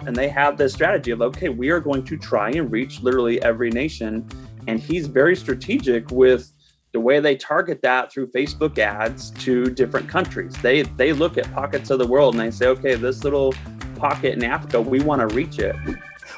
and they have this strategy of, okay, we are going to try and reach literally every nation. And he's very strategic with the way they target that through Facebook ads to different countries. They look at pockets of the world and they say, okay, this little pocket in Africa, we want to reach it.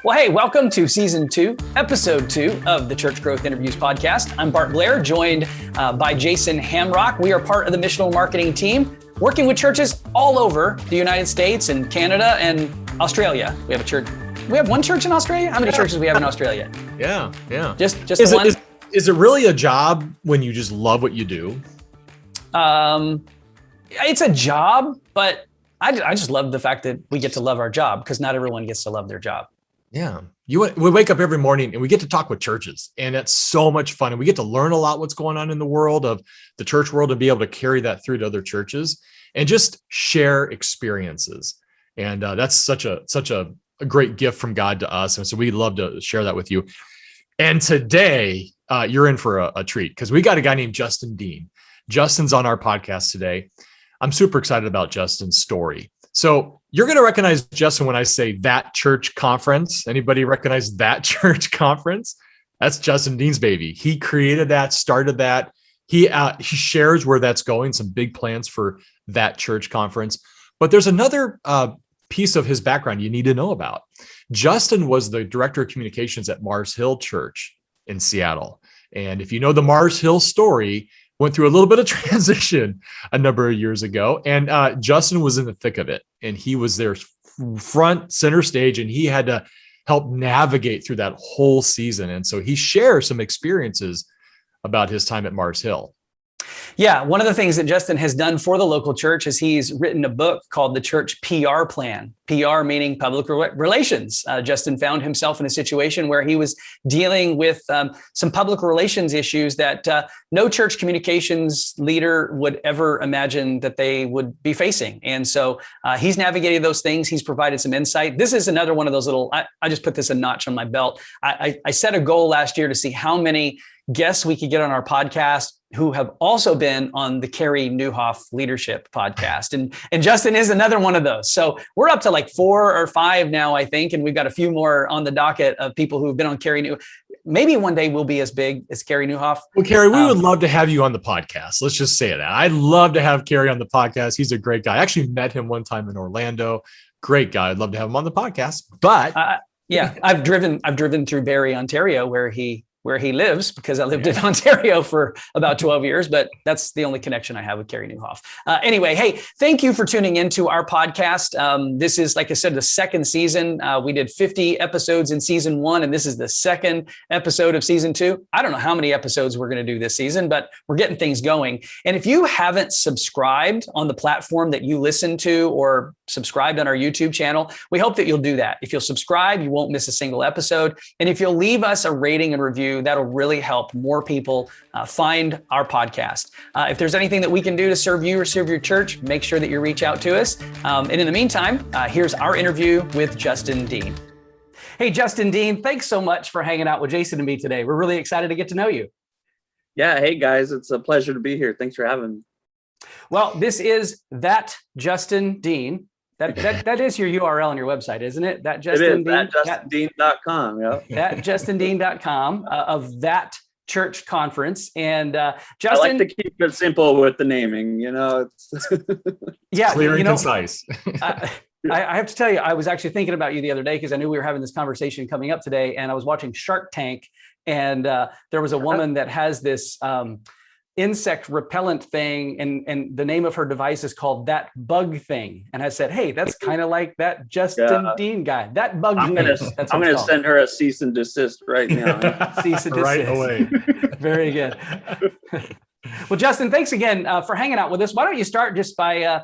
Well, hey, welcome to Season 2, Episode 2 of the Church Growth Interviews podcast. I'm Bart Blair, joined by Jason Hamrock. We are part of the Missional Marketing team, working with churches all over the United States and Canada and Australia. We have a church. We have one church in Australia? How many churches do we have in Australia? Yeah. Just one? Is it really a job when you just love what you do? It's a job, but I just love the fact that we get to love our job because not everyone gets to love their job. Yeah. We wake up every morning and we get to talk with churches, and it's so much fun. And we get to learn a lot what's going on in the world of the church world and be able to carry that through to other churches and just share experiences. And that's such a great gift from God to us. And so we'd love to share that with you. And today you're in for a treat because we got a guy named Justin Dean. Justin's on our podcast today. I'm super excited about Justin's story. So you're going to recognize Justin when I say That Church Conference. Anybody recognize That Church Conference? That's Justin Dean's baby. He created that, started that. He shares where that's going, some big plans for That Church Conference. But there's another piece of his background you need to know about. Justin was the director of communications at Mars Hill Church in Seattle. And if you know the Mars Hill story, went through a little bit of transition a number of years ago. And Justin was in the thick of it. And he was there front center stage, and he had to help navigate through that whole season. And so he shares some experiences about his time at Mars Hill. Yeah, one of the things that Justin has done for the local church is he's written a book called The Church PR Plan, PR meaning public relations. Justin found himself in a situation where he was dealing with some public relations issues that no church communications leader would ever imagine that they would be facing. And so he's navigated those things. He's provided some insight. This is another one of those little, I just put this a notch on my belt. I set a goal last year to see how many guests we could get on our podcast who have also been on the Carey Nieuwhof Leadership podcast. And Justin is another one of those. So we're up to like 4 or 5 now, I think. And we've got a few more on the docket of people who've been on Carey Nieuwhof. Maybe one day we'll be as big as Carey Nieuwhof. Well, Carey, we would love to have you on the podcast. Let's just say that. I'd love to have Carey on the podcast. He's a great guy. I actually met him one time in Orlando. Great guy. I'd love to have him on the podcast. But yeah, I've driven through Barrie, Ontario, where he lives, because I lived in Ontario for about 12 years, but that's the only connection I have with Carey Nieuwhof. Anyway, hey, thank you for tuning into our podcast. This is, like I said, the second season. We did 50 episodes in season 1, and this is the second episode of season 2. I don't know how many episodes we're going to do this season, but we're getting things going. And if you haven't subscribed on the platform that you listen to or subscribed on our YouTube channel, we hope that you'll do that. If you'll subscribe, you won't miss a single episode. And if you'll leave us a rating and review, that'll really help more people find our podcast. If there's anything that we can do to serve you or serve your church, make sure that you reach out to us. And in the meantime, here's our interview with Justin Dean. Hey, Justin Dean, thanks so much for hanging out with Jason and me today. We're really excited to get to know you. Yeah. Hey, guys, it's a pleasure to be here. Thanks for having me. Well, this is That Justin Dean. That is your URL on your website, isn't it? That Justin Dean, thatjustindean.com. Yeah. Thatjustindean.com of That Church Conference. And Justin, I like to keep it simple with the naming. It's clear and concise. I have to tell you, I was actually thinking about you the other day because I knew we were having this conversation coming up today, and I was watching Shark Tank, and there was a woman that has this insect repellent thing, and the name of her device is called That Bug Thing. And I said, hey, that's kind of like that Justin Dean guy. That Bug Thing. I'm gonna send her a cease and desist right now. Cease and desist. Right away. Very good. Well, Justin, thanks again for hanging out with us. Why don't you start just by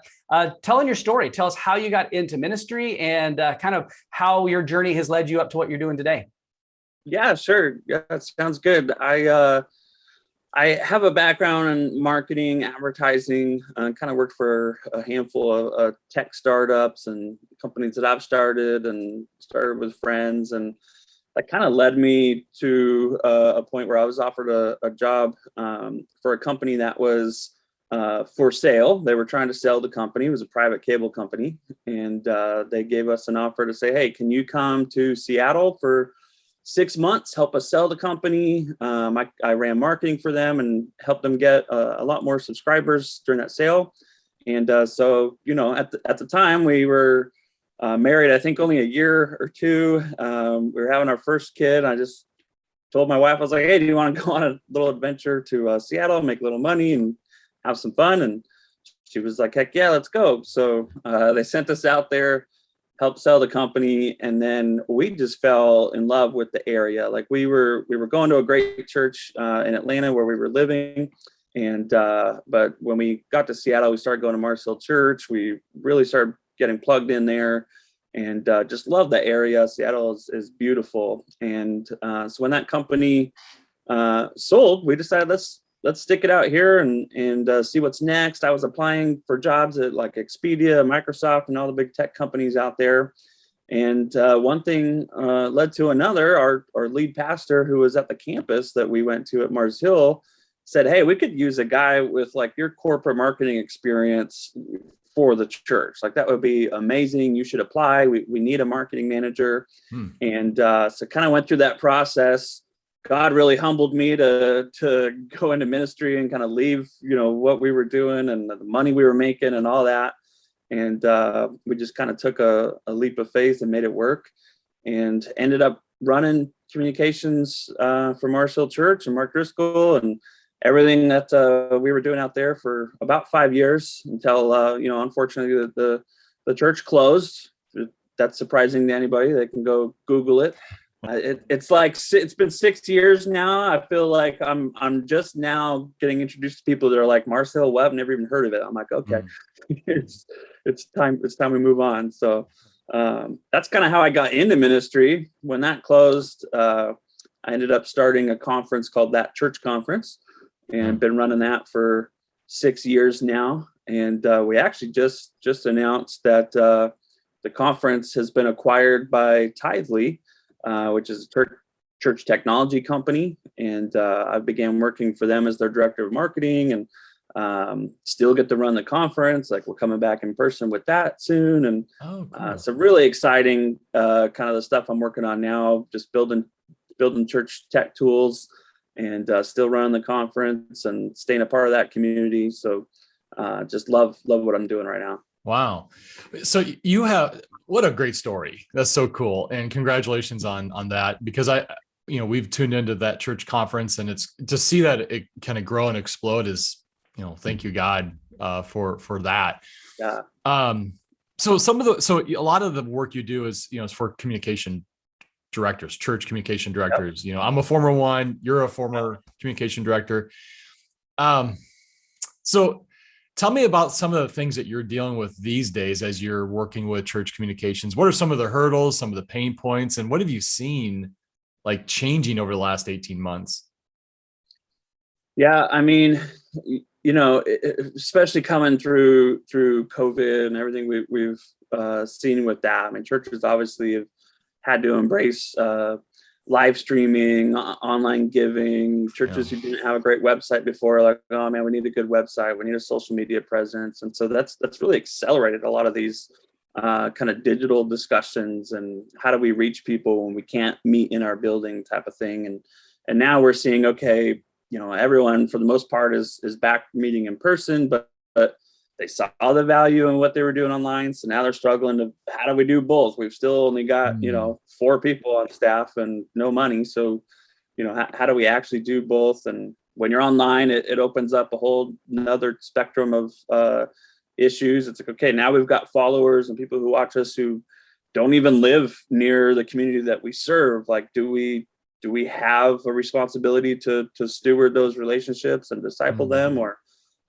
telling your story? Tell us how you got into ministry and kind of how your journey has led you up to what you're doing today. Yeah, sure. Yeah, that sounds good. I have a background in marketing, advertising, kind of worked for a handful of tech startups and companies that I've started with friends. And that kind of led me to a point where I was offered a job for a company that was for sale. They were trying to sell the company. It was a private cable company. And they gave us an offer to say, hey, can you come to Seattle for 6 months, help us sell the company? I ran marketing for them and helped them get a lot more subscribers during that sale. And so, at the time we were married, I think only a year or two. We were having our first kid. I just told my wife, I was like, hey, do you want to go on a little adventure to Seattle, make a little money and have some fun? And she was like, heck yeah, let's go. So they sent us out there, helped sell the company. And then we just fell in love with the area. Like we were going to a great church in Atlanta where we were living. And, but when we got to Seattle, we started going to Mars Hill Church. We really started getting plugged in there and just love the area. Seattle is beautiful. And so when that company sold, we decided let's stick it out here and see what's next. I was applying for jobs at like Expedia, Microsoft, and all the big tech companies out there. And one thing led to another. Our lead pastor, who was at the campus that we went to at Mars Hill, said, hey, we could use a guy with like your corporate marketing experience for the church. Like that would be amazing. You should apply. We need a marketing manager. And so kind of went through that process. God really humbled me to go into ministry and kind of leave, what we were doing and the money we were making and all that. And we just kind of took a leap of faith and made it work, and ended up running communications for Mars Hill Church and Mark Driscoll and everything that we were doing out there for about 5 years until, unfortunately the church closed. That's surprising to anybody. They can go Google it. It's been 6 years now. I feel like I'm just now getting introduced to people that are like, Mars Hill, what? I've never even heard of it. I'm like, okay, it's time we move on. So that's kind of how I got into ministry. When that closed, I ended up starting a conference called That Church Conference, and been running that for 6 years now. And we actually just announced that the conference has been acquired by Tithely, which is a church technology company. And I began working for them as their director of marketing, and still get to run the conference. Like we're coming back in person with that soon. And cool. So really exciting kind of the stuff I'm working on now, just building church tech tools, and still running the conference and staying a part of that community. So just love what I'm doing right now. Wow. So you have, what a great story. That's so cool. And congratulations on that, because we've tuned into that church conference, and it's to see that it kind of grow and explode is, thank you, God, for that. Yeah. So a lot of the work you do is for communication directors, church communication directors. Yep. I'm a former one, you're a former communication director. So tell me about some of the things that you're dealing with these days as you're working with church communications. What are some of the hurdles, some of the pain points, and what have you seen like changing over the last 18 months? Yeah, I mean, especially coming through COVID and everything we've seen with that. I mean, churches obviously have had to embrace live streaming, online giving. Churches who didn't have a great website before, like, oh man, we need a good website, we need a social media presence. And so that's really accelerated a lot of these kind of digital discussions, and how do we reach people when we can't meet in our building type of thing. And now we're seeing, okay, everyone for the most part is back meeting in person, but they saw the value in what they were doing online. So now they're struggling to, how do we do both? We've still only got, 4 people on staff and no money. So, how do we actually do both? And when you're online, it opens up a whole another spectrum of issues. It's like, okay, now we've got followers and people who watch us who don't even live near the community that we serve. Like, do we have a responsibility to steward those relationships and disciple them? Or,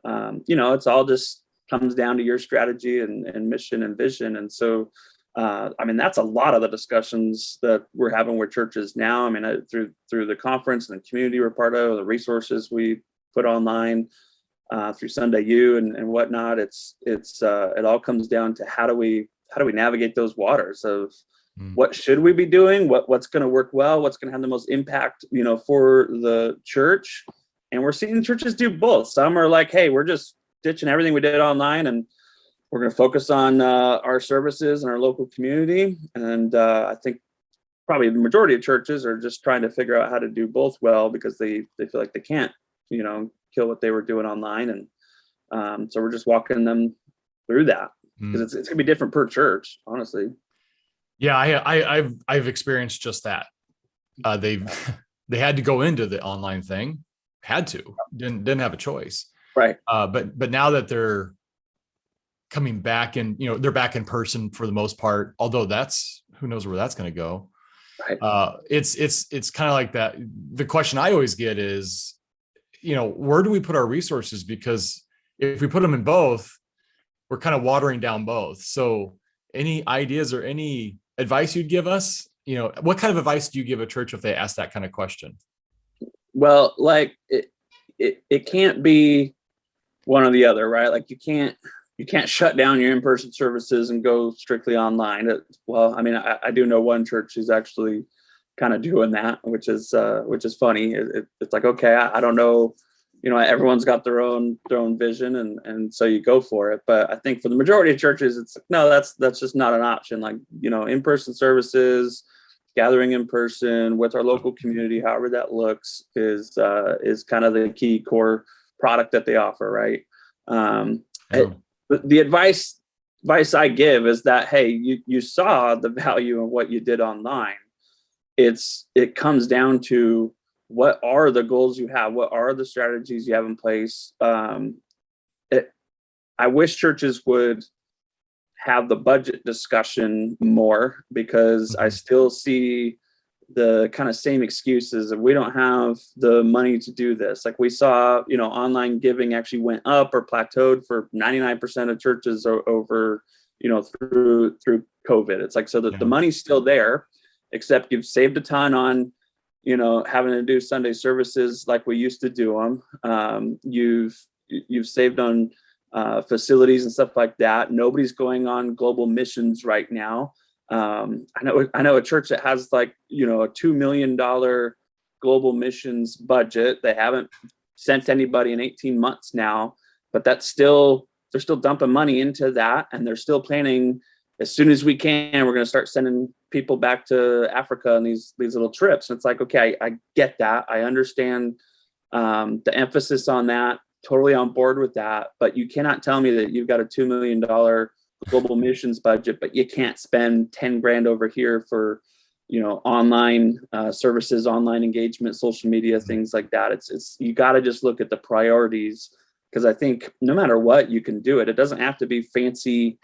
it's all just comes down to your strategy and mission and vision. And so, that's a lot of the discussions that we're having with churches now. I mean, through the conference and the community we're part of, the resources we put online, through Sunday U and whatnot, it all comes down to how do we navigate those waters of what should we be doing, what's going to work well, what's going to have the most impact, for the church. And we're seeing churches do both. Some are like, hey, we're just ditching everything we did online, and we're going to focus on our services and our local community. And I think probably the majority of churches are just trying to figure out how to do both well, because they feel like they can't, kill what they were doing online. And so we're just walking them through that, because it's gonna be different per church, honestly. Yeah, I've experienced just that. They had to go into the online thing, didn't have a choice. Right. But now that they're coming back, and they're back in person for the most part, although who knows where that's going to go. Right. It's kind of like that. The question I always get is, where do we put our resources? Because if we put them in both, we're kind of watering down both. So any ideas or any advice you'd give us? What kind of advice do you give a church if they ask that kind of question? Well, like it can't be one or the other, right? Like you can't shut down your in-person services and go strictly online. Well, I mean, I do know one church who's actually kind of doing that, which is funny. It's like, okay, I don't know, everyone's got their own vision, and so you go for it. But I think for the majority of churches, it's like, no, that's just not an option. Like, in-person services, gathering in person with our local community, however that looks, is kind of the key core product that they offer, right? The advice I give is that, hey, you saw the value in what you did online. It comes down to, what are the goals you have? What are the strategies you have in place? I wish churches would have the budget discussion more, because I still see the kind of same excuses of, we don't have the money to do this. Like we saw, online giving actually went up or plateaued for 99% of churches over, through COVID. It's like, so that the money's still there, except you've saved a ton on, having to do Sunday services like we used to do them. You've saved on facilities and stuff like that. Nobody's going on global missions right now. I know a church that has like, a $2 million global missions budget. They haven't sent anybody in 18 months now, but they're still dumping money into that. And they're still planning, as soon as we can, we're going to start sending people back to Africa on these little trips. And it's like, okay, I get that. I understand the emphasis on that. Totally on board with that. But you cannot tell me that you've got a $2 million global missions budget, but you can't spend 10 grand over here for, online services, online engagement, social media, things like that. It's you got to just look at the priorities, because I think no matter what, you can do it. It doesn't have to be fancy,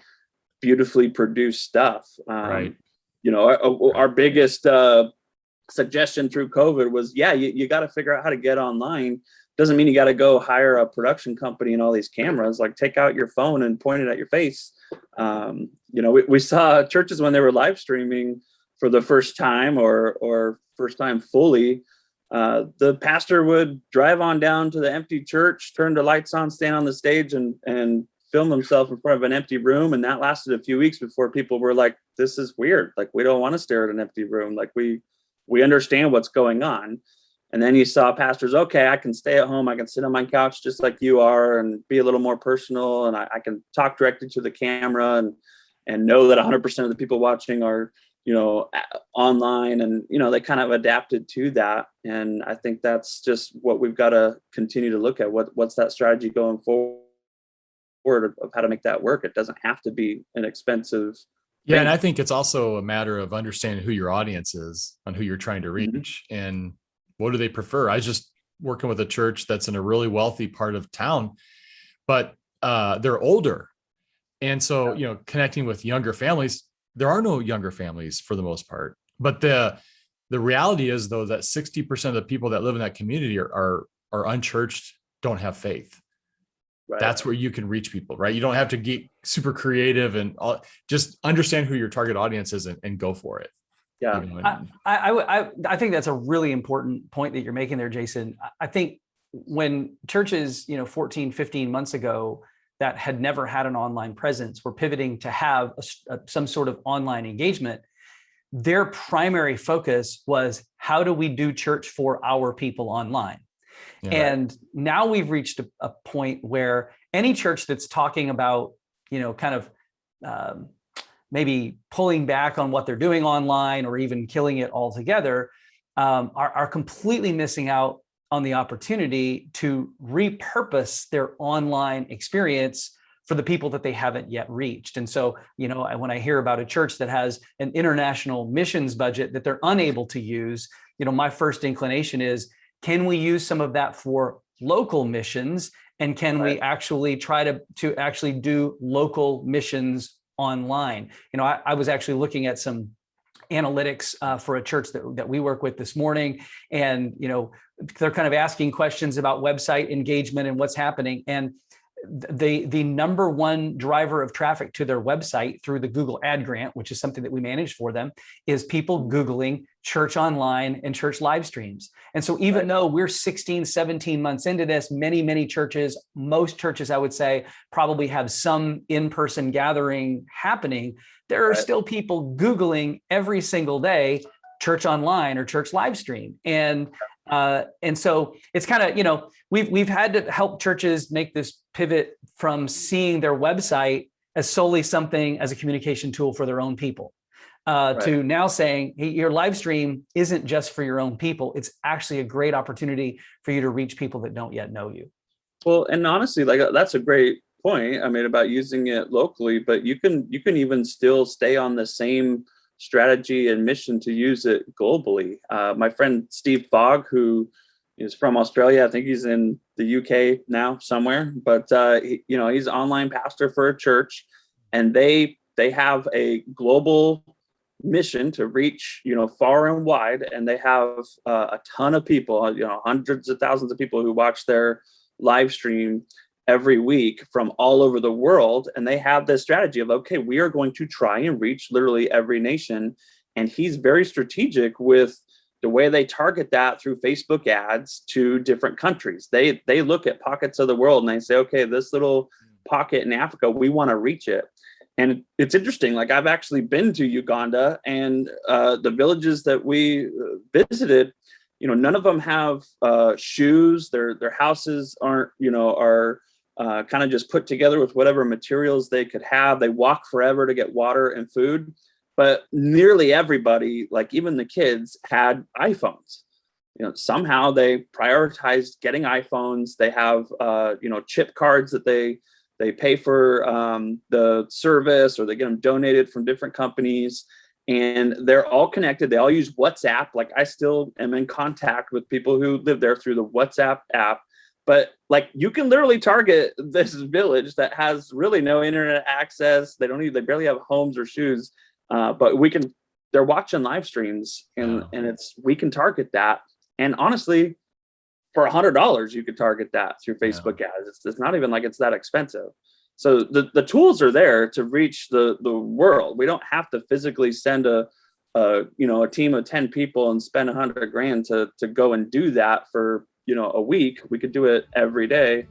beautifully produced stuff. Right. Our biggest suggestion through COVID was, you got to figure out how to get online. Doesn't mean you got to go hire a production company and all these cameras. Like, take out your phone and point it at your face. We saw churches when they were live streaming for the first time or first time fully. The pastor would drive on down to the empty church, turn the lights on, stand on the stage, and film himself in front of an empty room. And that lasted a few weeks before people were like, this is weird. Like, we don't want to stare at an empty room. Like, we understand what's going on. And then you saw pastors, okay, I can stay at home. I can sit on my couch just like you are and be a little more personal. And I can talk directly to the camera and know that 100% of the people watching are, online. And, they kind of adapted to that. And I think that's just what we've got to continue to look at. What's that strategy going forward of how to make that work? It doesn't have to be an expensive thing. And I think it's also a matter of understanding who your audience is and who you're trying to reach. And what do they prefer? I was just working with a church that's in a really wealthy part of town, but they're older. And so, connecting with younger families, there are no younger families for the most part. But the reality is, though, that 60% of the people that live in that community are unchurched, don't have faith. Right. That's where you can reach people, right? You don't have to get super creative and just understand who your target audience is and go for it. Yeah, I think that's a really important point that you're making there, Jason. I think when churches, 14, 15 months ago that had never had an online presence were pivoting to have some sort of online engagement, their primary focus was, how do we do church for our people online? Yeah. And now we've reached a point where any church that's talking about, kind of maybe pulling back on what they're doing online or even killing it altogether, are completely missing out on the opportunity to repurpose their online experience for the people that they haven't yet reached. And so, when I hear about a church that has an international missions budget that they're unable to use, my first inclination is, can we use some of that for local missions? And can we actually try to actually do local missions online? I was actually looking at some analytics for a church that we work with this morning, and they're kind of asking questions about website engagement and what's happening. And the number one driver of traffic to their website through the Google ad grant, which is something that we manage for them, is people Googling church online and church live streams. And so even though we're 16, 17 months into this, many churches, most churches, I would say, probably have some in-person gathering happening. There are still people Googling every single day, church online or church live stream. And so it's kind of, we've had to help churches make this pivot from seeing their website as solely something as a communication tool for their own people, to now saying, hey, your live stream isn't just for your own people. It's actually a great opportunity for you to reach people that don't yet know you. Well, and honestly, that's a great point. I mean, about using it locally, but you can even still stay on the same strategy and mission to use it globally. My friend Steve Fogg, who is from Australia, I think he's in the UK now somewhere, but he's an online pastor for a church, and they have a global mission to reach far and wide, and they have a ton of people, hundreds of thousands of people who watch their live stream every week from all over the world. And they have this strategy of, okay, we are going to try and reach literally every nation. And he's very strategic with the way they target that through Facebook ads to different countries. They look at pockets of the world and they say, okay, this little pocket in Africa, we want to reach it. And it's interesting. Like, I've actually been to Uganda, and the villages that we visited, none of them have shoes. Their houses are kind of just put together with whatever materials they could have. They walk forever to get water and food, but nearly everybody, like even the kids, had iPhones. Somehow they prioritized getting iPhones. They have chip cards that they pay for the service, or they get them donated from different companies, and they're all connected. They all use WhatsApp. Like, I still am in contact with people who live there through the WhatsApp app. But like, you can literally target this village that has really no internet access. They barely have homes or shoes. But they're watching live streams, and we can target that. And honestly, for $100, you could target that through Facebook ads. It's not even like it's that expensive. So the tools are there to reach the world. We don't have to physically send a team of 10 people and spend $100,000 to go and do that for a week. We could do it every day,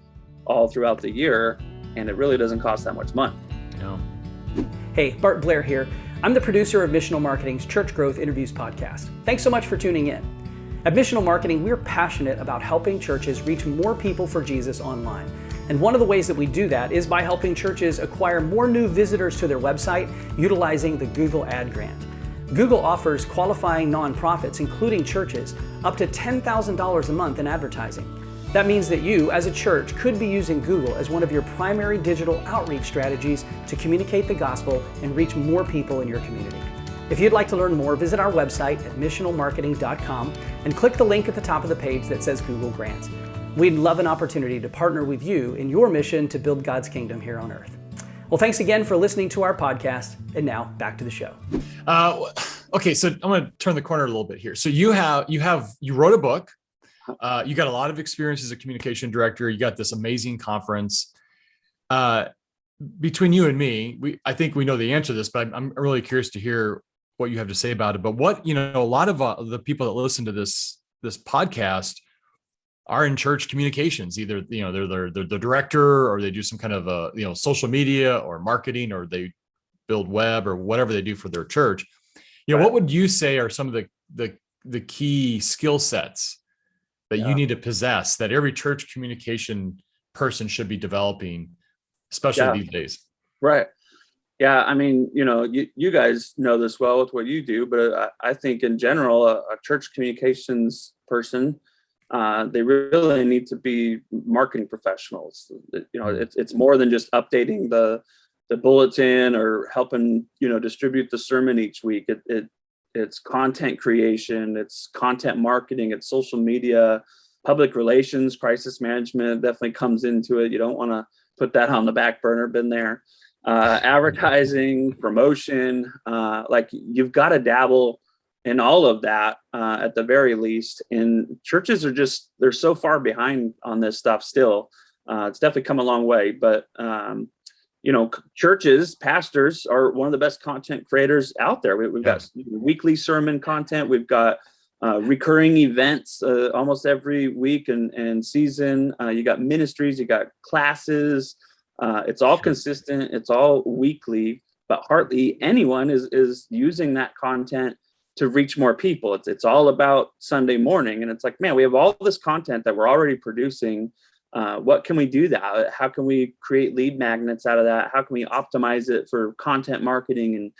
all throughout the year, and it really doesn't cost that much money. No. Hey, Bart Blair here. I'm the producer of Missional Marketing's Church Growth Interviews podcast. Thanks so much for tuning in. At Missional Marketing, we're passionate about helping churches reach more people for Jesus online. And one of the ways that we do that is by helping churches acquire more new visitors to their website utilizing the Google Ad Grant. Google offers qualifying nonprofits, including churches, up to $10,000 a month in advertising. That means that you, as a church, could be using Google as one of your primary digital outreach strategies to communicate the gospel and reach more people in your community. If you'd like to learn more, visit our website at missionalmarketing.com and click the link at the top of the page that says Google Grants. We'd love an opportunity to partner with you in your mission to build God's kingdom here on earth. Well, thanks again for listening to our podcast. And now back to the show. Okay, so I'm going to turn the corner a little bit here. So you wrote a book. You got a lot of experience as a communication director. You got this amazing conference. Between you and me, I think we know the answer to this, but I'm really curious to hear what you have to say about it. But a lot of the people that listen to this podcast are in church communications. Either they're the director, or they do some kind of social media or marketing, or they build web or whatever they do for their church. What would you say are some of the key skill sets that you need to possess, that every church communication person should be developing, especially these days. Right. Yeah. I mean, you guys know this well with what you do, but I think in general, a church communications person, they really need to be marketing professionals. It's more than just updating the bulletin or helping, distribute the sermon each week. It's content creation, it's content marketing, it's social media, public relations, crisis management definitely comes into it. You don't want to put that on the back burner, been there. Advertising, promotion, like you've got to dabble in all of that at the very least. And churches are they're so far behind on this stuff still. It's definitely come a long way, but churches, pastors are one of the best content creators out there. We've got weekly sermon content. We've got recurring events almost every week and season. You got ministries, you got classes. It's all consistent. It's all weekly, but hardly anyone is using that content to reach more people. It's all about Sunday morning. And it's like, man, we have all this content that we're already producing. What can we do that? How can we create lead magnets out of that? How can we optimize it for content marketing and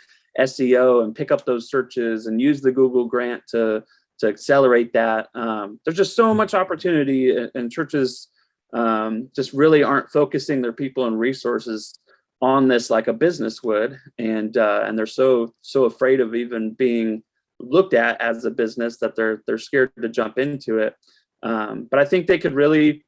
SEO and pick up those searches and use the Google grant to accelerate that? There's just so much opportunity, and churches just really aren't focusing their people and resources on this like a business would, and they're so afraid of even being looked at as a business that they're scared to jump into it. But I think they could really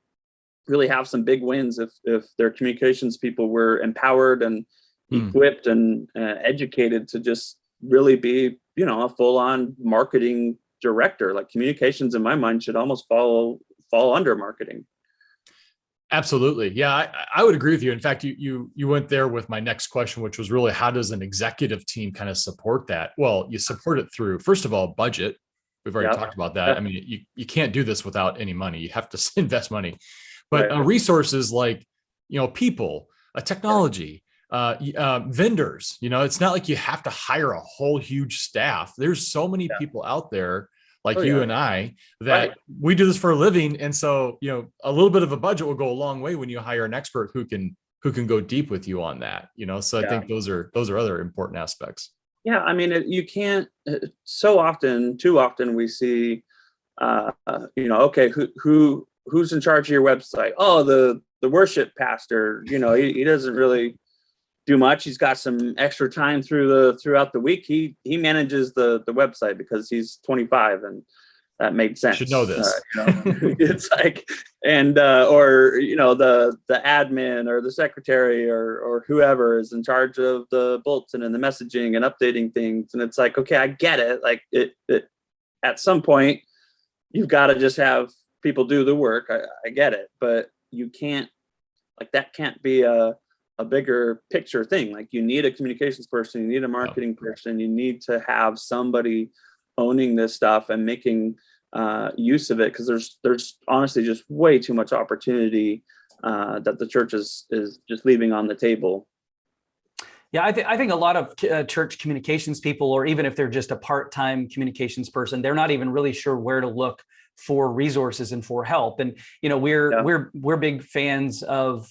have some big wins if their communications people were empowered and equipped and educated to just really be, a full-on marketing director. Like communications, in my mind, should almost fall under marketing. Absolutely. Yeah, I would agree with you. In fact, you went there with my next question, which was really, how does an executive team kind of support that? Well, you support it through, first of all, budget. We've already talked about that. I mean, you can't do this without any money. You have to invest money. But resources like, people, technology, vendors, it's not like you have to hire a whole huge staff. There's so many people out there like you and I that we do this for a living. And so, a little bit of a budget will go a long way when you hire an expert who can go deep with you on that, so I think those are other important aspects. Yeah. I mean, you can't too often we see, okay, who's in charge of your website? Oh, the worship pastor, he doesn't really do much. He's got some extra time throughout the week. He manages the website because he's 25, and that made sense. You should know this. It's like, and or the admin or the secretary or whoever is in charge of the bulletin and the messaging and updating things. And it's like, okay, I get it. Like it at some point you've got to just have people do the work. I get it, but you can't, like, that can't be a bigger picture thing. Like, you need a communications person, you need a marketing person, you need to have somebody owning this stuff and making use of it, because there's honestly just way too much opportunity that the church is just leaving on the table. Yeah, I think a lot of church communications people, or even if they're just a part-time communications person, they're not even really sure where to look for resources and for help. And we're big fans of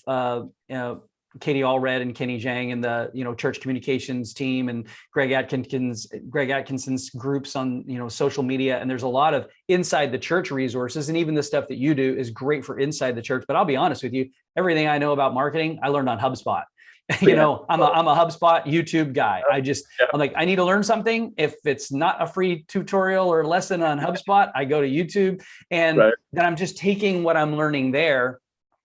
Katie Allred and Kenny Zhang and the church communications team, and Greg Atkinson's groups on social media. And there's a lot of inside the church resources, and even the stuff that you do is great for inside the church. But I'll be honest with you, everything I know about marketing, I learned on HubSpot. I'm a HubSpot YouTube guy. I'm like, I need to learn something. If it's not a free tutorial or lesson on HubSpot, I go to YouTube, and then I'm just taking what I'm learning there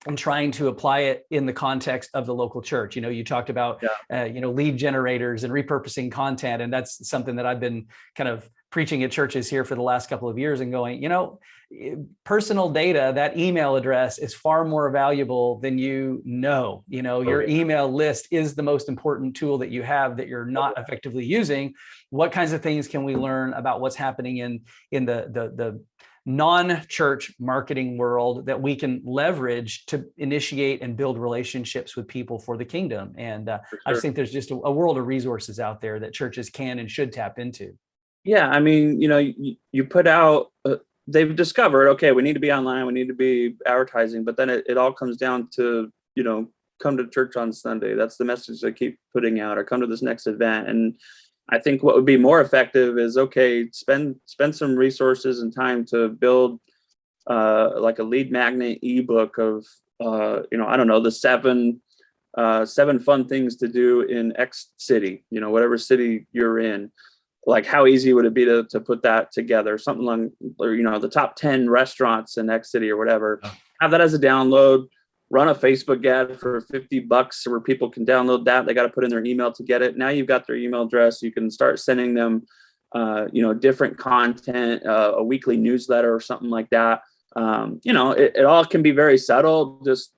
and trying to apply it in the context of the local church. You talked about, lead generators and repurposing content. And that's something that I've been kind of preaching at churches here for the last couple of years, and going, personal data, that email address is far more valuable than your email list is the most important tool that you have that you're not effectively using. What kinds of things can we learn about what's happening in the non-church marketing world that we can leverage to initiate and build relationships with people for the kingdom? And I just think there's just a world of resources out there that churches can and should tap into. Yeah, I mean, you put out they've discovered, okay, we need to be online, we need to be advertising, but then it all comes down to, come to church on Sunday. That's the message they keep putting out, or come to this next event. And I think what would be more effective is, okay, spend some resources and time to build like a lead magnet ebook of, I don't know, the seven fun things to do in X city, whatever city you're in. Like, how easy would it be to put that together? Something like, or, the top 10 restaurants in X city or whatever. Have that as a download. Run a Facebook ad for $50 where people can download that. They got to put in their email to get it. Now you've got their email address. You can start sending them, different content, a weekly newsletter or something like that. It all can be very subtle. Just,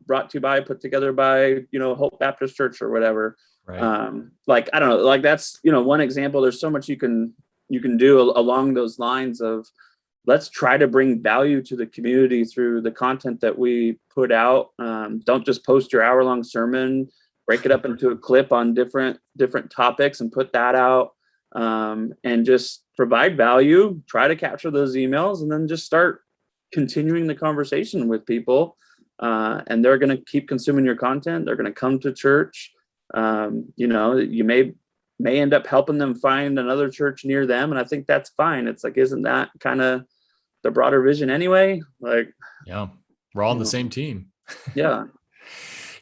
brought to you by, put together by, Hope Baptist Church or whatever. Right. Like, I don't know, like that's, one example. There's so much you can do along those lines of, let's try to bring value to the community through the content that we put out. Don't just post your hour-long sermon, break it up into a clip on different topics and put that out, and just provide value, try to capture those emails, and then just start continuing the conversation with people. And they're going to keep consuming your content. They're going to come to church. You may end up helping them find another church near them. And I think that's fine. It's like, isn't that kind of the broader vision anyway? Like, yeah, we're all on the same team. Yeah.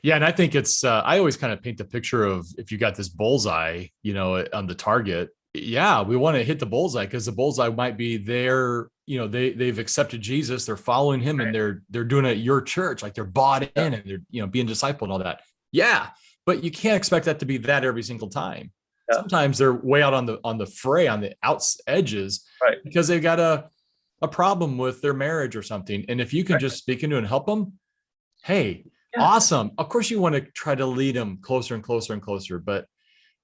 Yeah. And I think it's, I always kind of paint the picture of, if you got this bullseye, on the target, yeah, we want to hit the bullseye, because the bullseye might be there. They've accepted Jesus, they're following him, and they're doing it at your church. Like, they're bought in and they're, being discipled and all that. Yeah. But you can't expect that to be that every single time. Yeah. Sometimes they're way out on the fray, on the edges, right, because they've got a problem with their marriage or something. And if you can just speak into it and help them, hey, awesome. Of course you want to try to lead them closer and closer and closer. But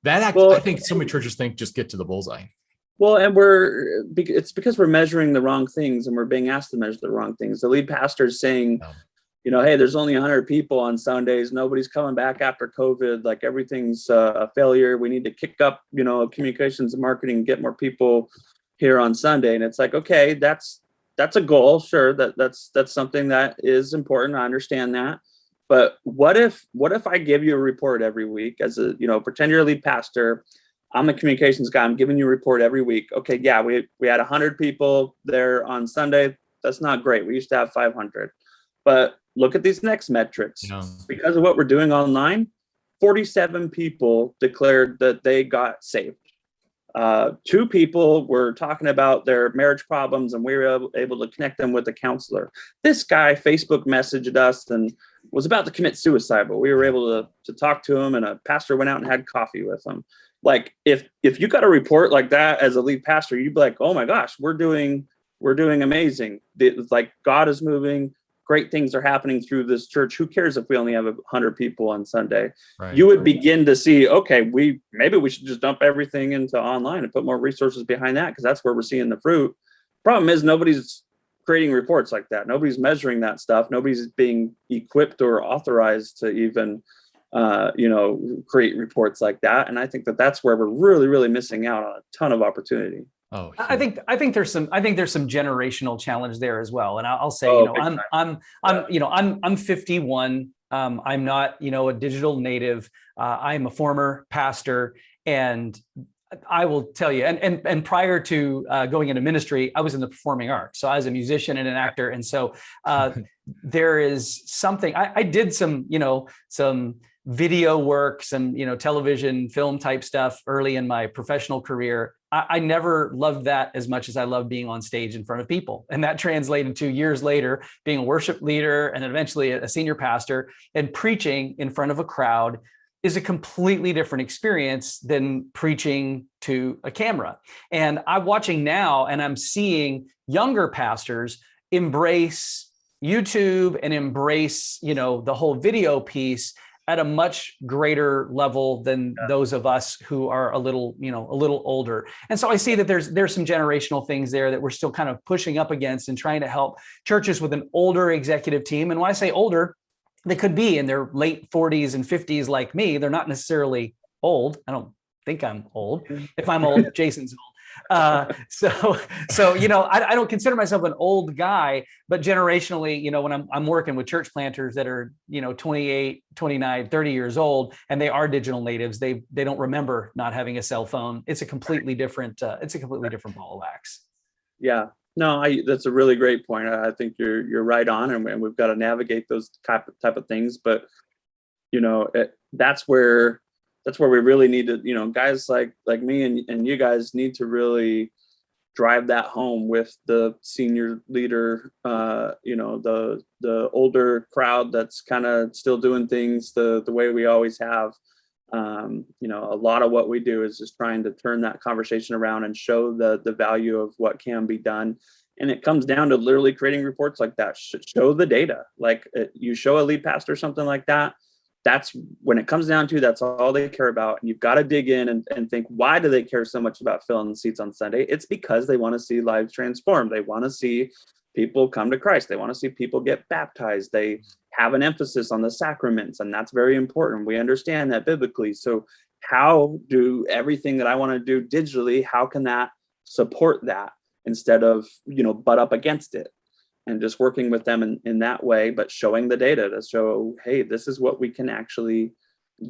I think so many churches think just get to the bullseye. Well, and it's because we're measuring the wrong things, and we're being asked to measure the wrong things. The lead pastor is saying, hey, there's only 100 people on Sundays. Nobody's coming back after COVID. Like, everything's a failure. We need to kick up, communications and marketing, get more people here on Sunday. And it's like, okay, that's a goal. Sure. That's something that is important. I understand that. But what if I give you a report every week as a, pretend you're a lead pastor. I'm a communications guy. I'm giving you a report every week. Okay. Yeah. We had 100 people there on Sunday. That's not great. We used to have 500, but look at these next metrics. Because of what we're doing online, 47 people declared that they got saved. 2 people were talking about their marriage problems, and we were able to connect them with a counselor. This guy Facebook messaged us and was about to commit suicide, but we were able to talk to him, and a pastor went out and had coffee with him. Like, if you got a report like that as a lead pastor, you'd be like, oh my gosh, we're doing amazing. Like, God is moving. Great things are happening through this church. Who cares if we only have 100 people on Sunday? Right. You would begin to see, okay, maybe we should just dump everything into online and put more resources behind that, because that's where we're seeing the fruit. Problem is, nobody's creating reports like that. Nobody's measuring that stuff. Nobody's being equipped or authorized to even, create reports like that. And I think that's where we're really, really missing out on a ton of opportunity. Oh, I think there's some generational challenge there as well. And I'll say, I'm 51. I'm not, a digital native. I'm a former pastor, and I will tell you, and prior to going into ministry, I was in the performing arts. So I was a musician and an actor. And so there is something, I did some video work, some, television, film type stuff early in my professional career. I never loved that as much as I love being on stage in front of people. And that translated to years later, being a worship leader and eventually a senior pastor, and preaching in front of a crowd is a completely different experience than preaching to a camera. And I'm watching now, and I'm seeing younger pastors embrace YouTube and embrace, the whole video piece at a much greater level than those of us who are a little older. And so I see that there's some generational things there that we're still kind of pushing up against and trying to help churches with an older executive team. And when I say older, they could be in their late 40s and 50s like me. They're not necessarily old. I don't think I'm old. If I'm old, Jason's So I don't consider myself an old guy, but generationally, when I'm working with church planters that are 28, 29, 30 years old, and they are digital natives, they don't remember not having a cell phone. It's a completely different ball of wax. Yeah, no, that's a really great point. I think you're right on, and we've got to navigate those type of things. But that's where we really need to, guys like me and you guys need to really drive that home with the senior leader, the older crowd that's kind of still doing things the way we always have. A lot of what we do is just trying to turn that conversation around and show the value of what can be done. And it comes down to literally creating reports like that. Show the data. Like you show a lead pastor something like that. That's when it comes down to, that's all they care about. And you've got to dig in and think, why do they care so much about filling the seats on Sunday? It's because they want to see lives transformed. They want to see people come to Christ. They want to see people get baptized. They have an emphasis on the sacraments, and that's very important. We understand that biblically. So how do everything that I want to do digitally, how can that support that instead of, butt up against it? And just working with them in that way, but showing the data to show, hey, this is what we can actually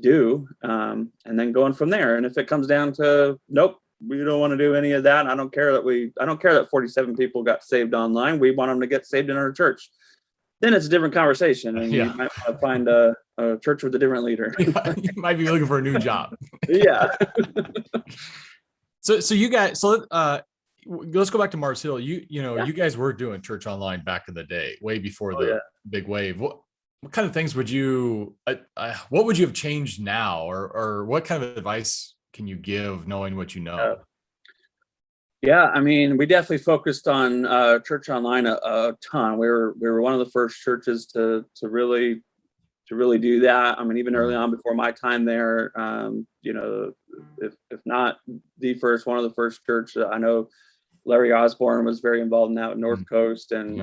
do. And then going from there. And if it comes down to, nope, we don't want to do any of that. I don't care that 47 people got saved online. We want them to get saved in our church. Then it's a different conversation. And you might want to find a church with a different leader. You might be looking for a new job. Yeah. So you guys, let's go back to Mars Hill. You guys were doing church online back in the day, way before the big wave. What kind of things would you, what would you have changed now, or what kind of advice can you give knowing what you know? Yeah, I mean, we definitely focused on church online a ton. We were one of the first churches to really do that. I mean, even early on before my time there, if not the first, one of the first church. I know Larry Osborne was very involved in that with North Coast, and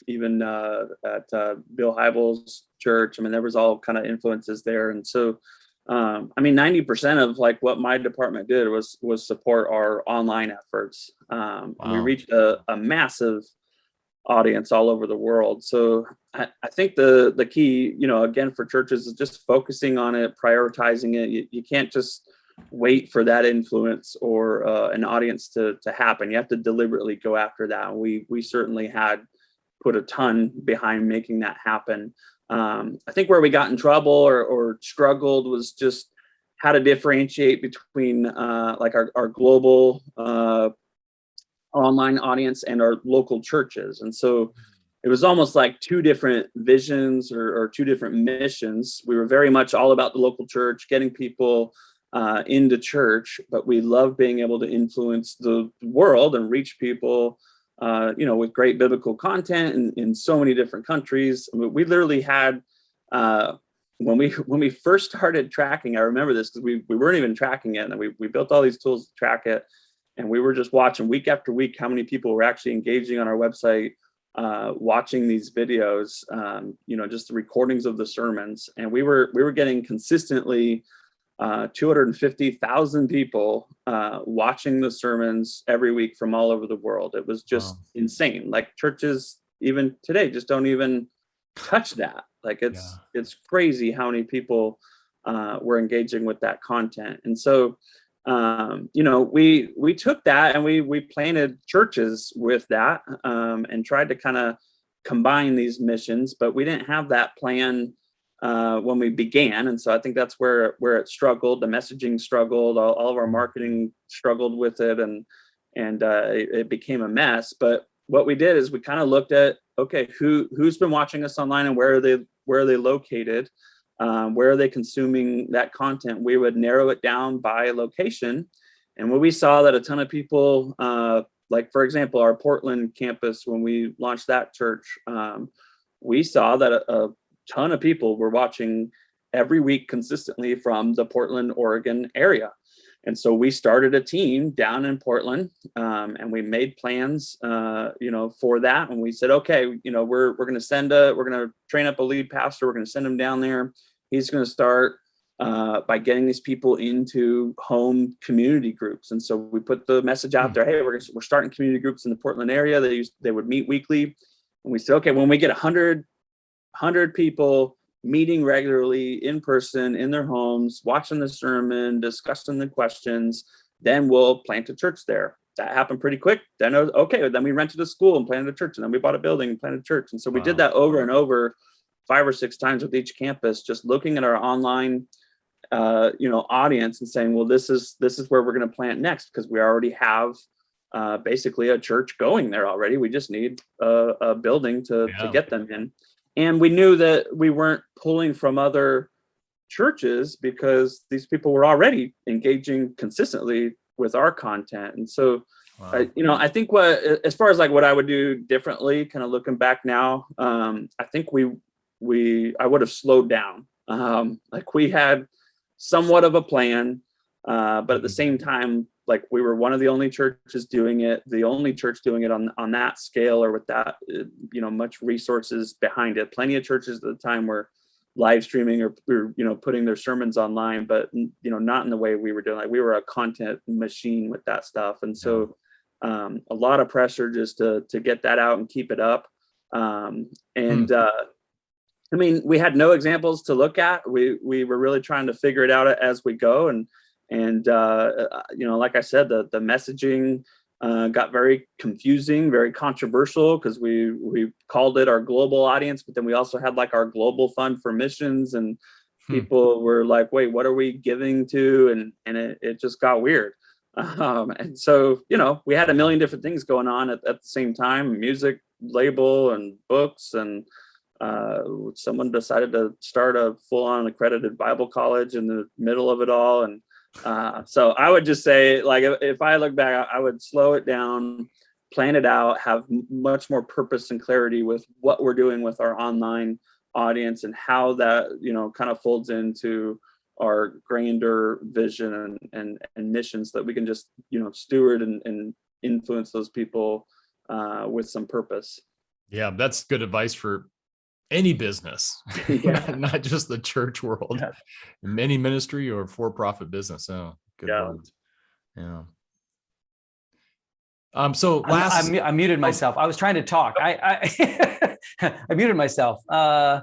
even at Bill Hybels' church. I mean, there was all kind of influences there. And so, 90% of like what my department did was support our online efforts. And we reached a massive audience all over the world. So I think the key, again, for churches is just focusing on it, prioritizing it. You can't just wait for that influence or an audience to happen. You have to deliberately go after that. And we certainly had put a ton behind making that happen. I think where we got in trouble or struggled was just how to differentiate between like our global online audience and our local churches. And so it was almost like two different visions or two different missions. We were very much all about the local church, getting people into church, but we love being able to influence the world and reach people, with great biblical content in so many different countries. I mean, we literally had, when we first started tracking, I remember this because we weren't even tracking it, and we built all these tools to track it, and we were just watching week after week how many people were actually engaging on our website, watching these videos, just the recordings of the sermons, and we were getting consistently 250,000 people watching the sermons every week from all over the world. It was just insane. Like churches even today just don't even touch that. Like it's crazy how many people were engaging with that content. And so we took that and we planted churches with that, and tried to kind of combine these missions, but we didn't have that plan when we began. And so I think that's where it struggled. The messaging struggled, all of our marketing struggled with it, and it became a mess. But what we did is we kind of looked at, okay, who's been watching us online, and where are they located? Where are they consuming that content? We would narrow it down by location. And when we saw that a ton of people, like for example, our Portland campus, when we launched that church, we saw that a ton of people were watching every week consistently from the Portland, Oregon area. And so we started a team down in Portland, and we made plans, for that. And we said, okay, we're going to train up a lead pastor. We're going to send him down there. He's going to start by getting these people into home community groups. And so we put the message out there, hey, we're starting community groups in the Portland area. They would meet weekly. And we said, okay, when we get 100 people meeting regularly in person in their homes, watching the sermon, discussing the questions, then we'll plant a church there. That happened pretty quick. Then, okay, then we rented a school and planted a church, and then we bought a building and planted a church. And so we did that over and over 5 or 6 times with each campus, just looking at our online audience and saying, well, this is where we're going to plant next, because we already have basically a church going there already. We just need a building to get them in. And we knew that we weren't pulling from other churches because these people were already engaging consistently with our content. And so, I think as far as like what I would do differently, kind of looking back now, I think I would have slowed down. Like we had somewhat of a plan, but at the same time, like we were one of the only churches doing it, the only church doing it on that scale or with that, much resources behind it. Plenty of churches at the time were live streaming or putting their sermons online, but not in the way we were doing. Like we were a content machine with that stuff. And so a lot of pressure just to get that out and keep it up. We had no examples to look at. We were really trying to figure it out as we go. And like I said, the messaging got very confusing, very controversial, because we called it our global audience, but then we also had like our global fund for missions, and people were like, wait, what are we giving to? And it just got weird. And so, we had a million different things going on at the same time, music label and books, and someone decided to start a full-on accredited Bible college in the middle of it all. And so I would just say, like, if I look back, I would slow it down, plan it out, have much more purpose and clarity with what we're doing with our online audience and how that, kind of folds into our grander vision and missions, that we can just, steward and influence those people with some purpose. Yeah, that's good advice for any business, not just the church world, any ministry or for-profit business. Oh, good words. Yeah. So last, I muted myself. I was trying to talk. I muted myself. I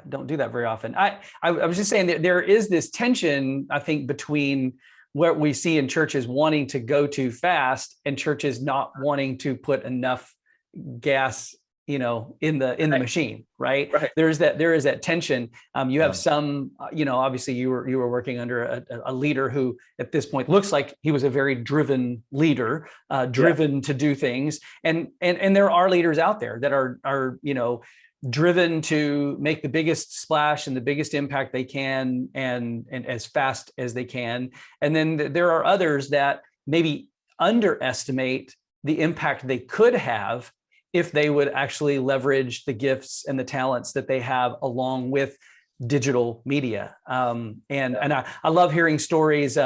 don't do that very often. I was just saying that there is this tension, I think, between what we see in churches wanting to go too fast and churches not wanting to put enough gas in the machine, right? There is that tension. You have some, obviously you were working under a leader who at this point looks like he was a very driven leader, driven to do things. And there are leaders out there that are driven to make the biggest splash and the biggest impact they can, and as fast as they can. And then there are others that maybe underestimate the impact they could have if they would actually leverage the gifts and the talents that they have along with digital media. And I love hearing stories.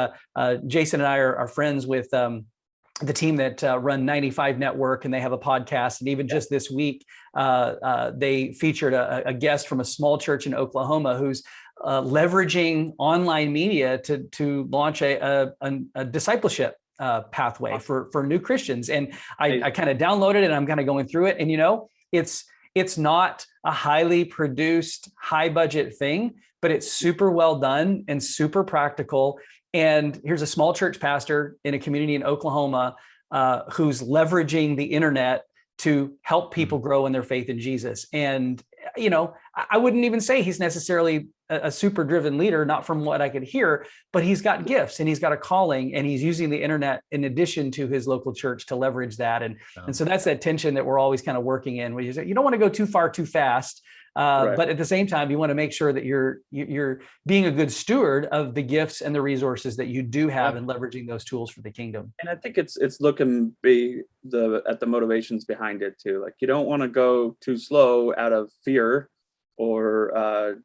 Jason and I are friends with the team that run 95 Network, and they have a podcast. And even just this week, they featured a guest from a small church in Oklahoma who's leveraging online media to launch a discipleship pathway for new Christians. And I kind of downloaded it, and I'm kind of going through it. And, it's not a highly produced, high budget thing, but it's super well done and super practical. And here's a small church pastor in a community in Oklahoma who's leveraging the internet to help people grow in their faith in Jesus. And, I wouldn't even say he's necessarily a super driven leader, not from what I could hear, but he's got gifts and he's got a calling, and he's using the internet in addition to his local church to leverage that. And so that's that tension that we're always kind of working in, where you don't want to go too far too fast. But at the same time, you want to make sure that you're being a good steward of the gifts and the resources that you do have, and leveraging those tools for the kingdom. And I think it's looking at the motivations behind it too. Like, you don't want to go too slow out of fear, or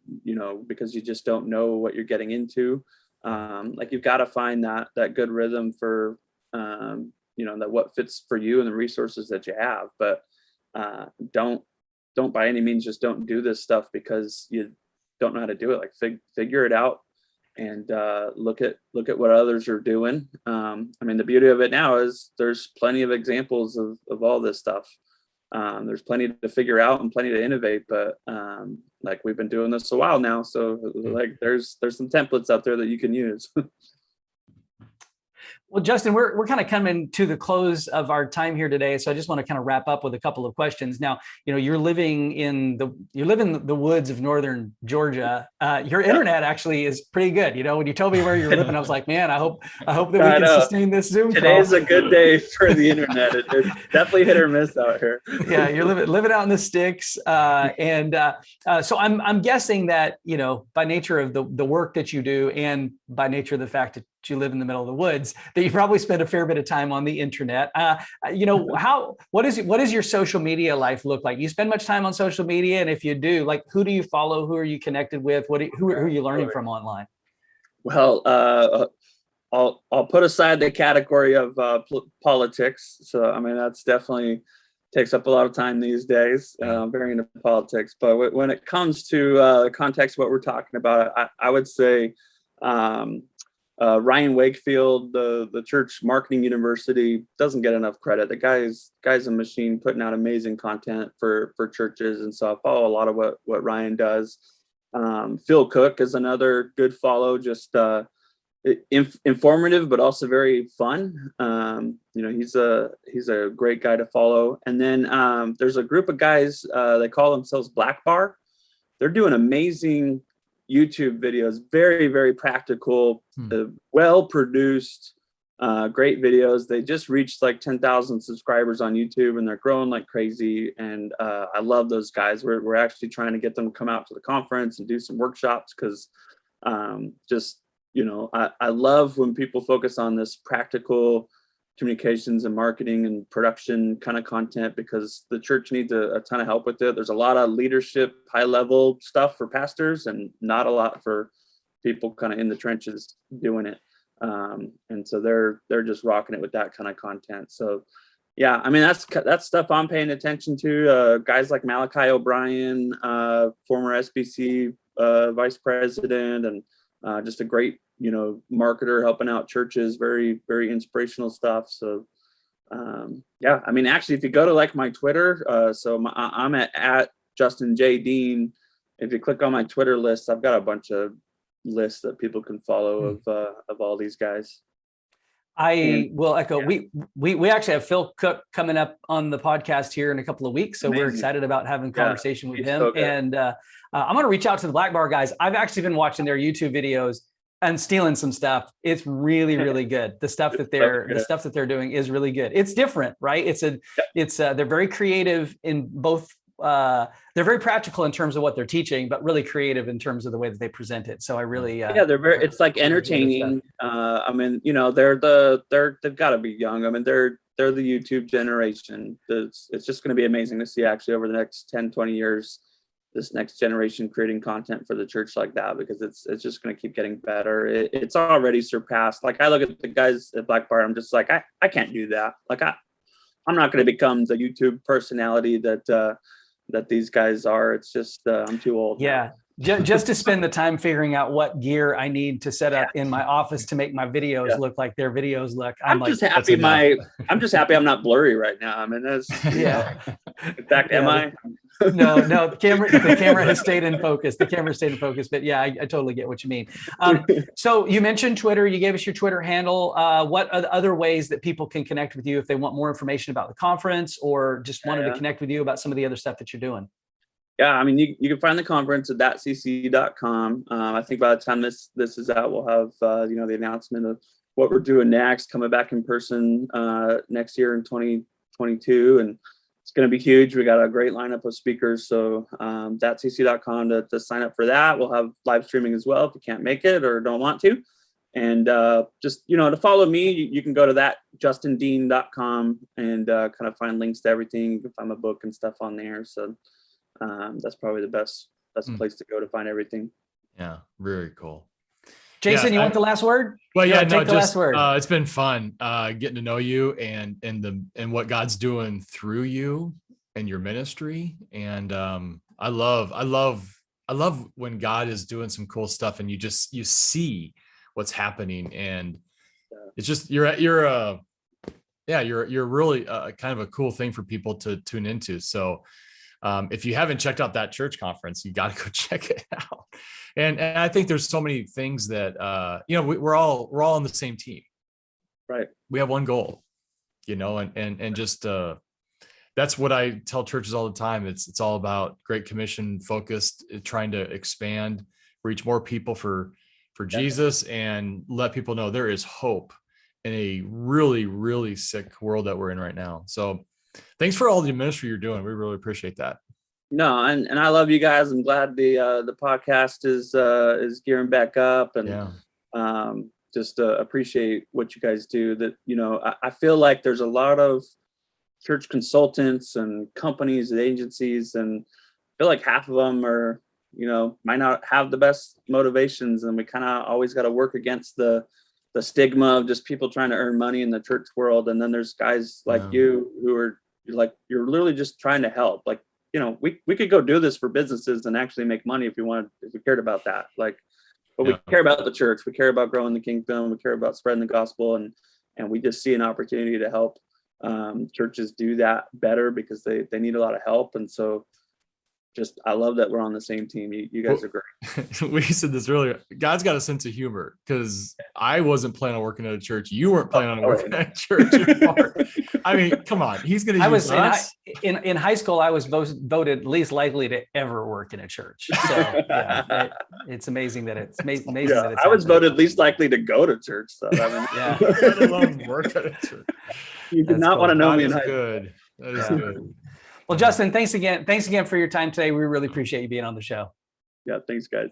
because you just don't know what you're getting into. Like, you've got to find that good rhythm for that what fits for you and the resources that you have. But don't by any means just don't do this stuff because you don't know how to do it. Like, figure it out look at what others are doing. I mean, the beauty of it now is there's plenty of examples of all this stuff. There's plenty to figure out and plenty to innovate, but like we've been doing this a while now, so like there's some templates out there that you can use. Well, Justin, we're kind of coming to the close of our time here today, so I just want to kind of wrap up with a couple of questions. Now, you live in the woods of northern Georgia. Your internet actually is pretty good. When you told me where you're living, I was like, man, I hope that we can sustain this Zoom call. Today's a good day for the internet. It's definitely hit or miss out here. Yeah, you're living out in the sticks, so I'm guessing that by nature of the work that you do and by nature of the fact that you live in the middle of the woods, that you probably spend a fair bit of time on the internet. What does your social media life look like? You spend much time on social media, and if you do, like, who do you follow? Who are you connected with? Who are you learning from online? Well, I'll put aside the category of politics. So I mean, that's definitely takes up a lot of time these days. Very into politics, but when it comes to the context of what we're talking about, I would say Ryan Wakefield, the church marketing university, doesn't get enough credit. The guy's a machine putting out amazing content for churches, and so I follow a lot of what Ryan does. Phil Cook is another good follow, just informative but also very fun. He's a great guy to follow. And then there's a group of guys, they call themselves Black Bar. They're doing amazing YouTube videos, very, very practical, well produced, great videos. They just reached like 10,000 subscribers on YouTube, and they're growing like crazy. And I love those guys. We're actually trying to get them to come out to the conference and do some workshops, because I love when people focus on this practical communications and marketing and production kind of content, because the church needs a ton of help with it. There's a lot of leadership, high level stuff for pastors, and not a lot for people kind of in the trenches doing it. And so they're just rocking it with that kind of content. So yeah, I mean, that's stuff I'm paying attention to. Guys like Malachi O'Brien, former SBC vice president, and just a great marketer helping out churches, very, very inspirational stuff. So yeah, I mean, actually, if you go to like my Twitter, I'm at Justin J. Dean. If you click on my Twitter list, I've got a bunch of lists that people can follow of all these guys. I will echo. Yeah. We actually have Phil Cook coming up on the podcast here in a couple of weeks, so Amazing. We're excited about having a conversation with him. So and I'm going to reach out to the Black Bar guys. I've actually been watching their YouTube videos and stealing some stuff. It's really, really good. The stuff that they're doing is really good. It's different, right? They're very creative in both. They're very practical in terms of what they're teaching, but really creative in terms of the way that they present it. So I really, they're very. It's like entertaining. I mean, they've got to be young. I mean, they're the YouTube generation. It's just going to be amazing to see actually over the next 10, 20 years, this next generation creating content for the church like that, because it's just going to keep getting better. It's already surpassed. Like, I look at the guys at Black Bar, I'm just like, I can't do that. Like, I'm not going to become the YouTube personality that these guys are. It's just I'm too old. Yeah. Just to spend the time figuring out what gear I need to set up in my office to make my videos look like their videos look. I'm just happy I'm not blurry right now. I mean, that's in fact, am I? No, the camera has stayed in focus. But yeah, I totally get what you mean. So you mentioned Twitter. You gave us your Twitter handle. What are the other ways that people can connect with you if they want more information about the conference, or just wanted to connect with you about some of the other stuff that you're doing? Yeah, I mean, you can find the conference at thatcc.com. I think by the time this is out, we'll have the announcement of what we're doing next, coming back in person next year in 2022, and it's going to be huge. We got a great lineup of speakers, so thatcc.com to sign up for that. We'll have live streaming as well if you can't make it or don't want to. And just to follow me, you can go to thatjustindean.com and kind of find links to everything. You can find my book and stuff on there. So that's probably the best place to go to find everything. Yeah, very cool. Jason, you want the last word? Well, last word. It's been fun getting to know you and what God's doing through you and your ministry. And I love I love when God is doing some cool stuff and you see what's happening, and it's just, you're really kind of a cool thing for people to tune into. So if you haven't checked out that church conference, you got to go check it out. And I think there's so many things that, we're all on the same team. Right. We have one goal, and just, that's what I tell churches all the time. It's all about Great Commission focused, trying to expand, reach more people for Jesus, and let people know there is hope in a really, really sick world that we're in right now. So thanks for all the ministry you're doing. We really appreciate that. No, and I love you guys. I'm glad the podcast is gearing back up, and just appreciate what you guys do. That, I feel like there's a lot of church consultants and companies and agencies, and I feel like half of them are, might not have the best motivations, and we kind of always got to work against the stigma of just people trying to earn money in the church world. And then there's guys like you who are like, you're literally just trying to help. Like, we could go do this for businesses and actually make money if we cared about that. Like, but we care about the church. We care about growing the kingdom. We care about spreading the gospel, and we just see an opportunity to help churches do that better, because they need a lot of help. And so I love that we're on the same team. You guys are great. We said this earlier. God's got a sense of humor, because I wasn't planning on working at a church. You weren't planning on working at a church. I mean, come on. He's going to use us. In high school, I was voted least likely to ever work in a church. So it's amazing that it's amazing. That it's I was voted least likely to go to church. So let alone work at a church. You did not want to know me in high school. Good. That is good. Well, Justin, thanks again for your time today. We really appreciate you being on the show. Yeah, thanks, guys.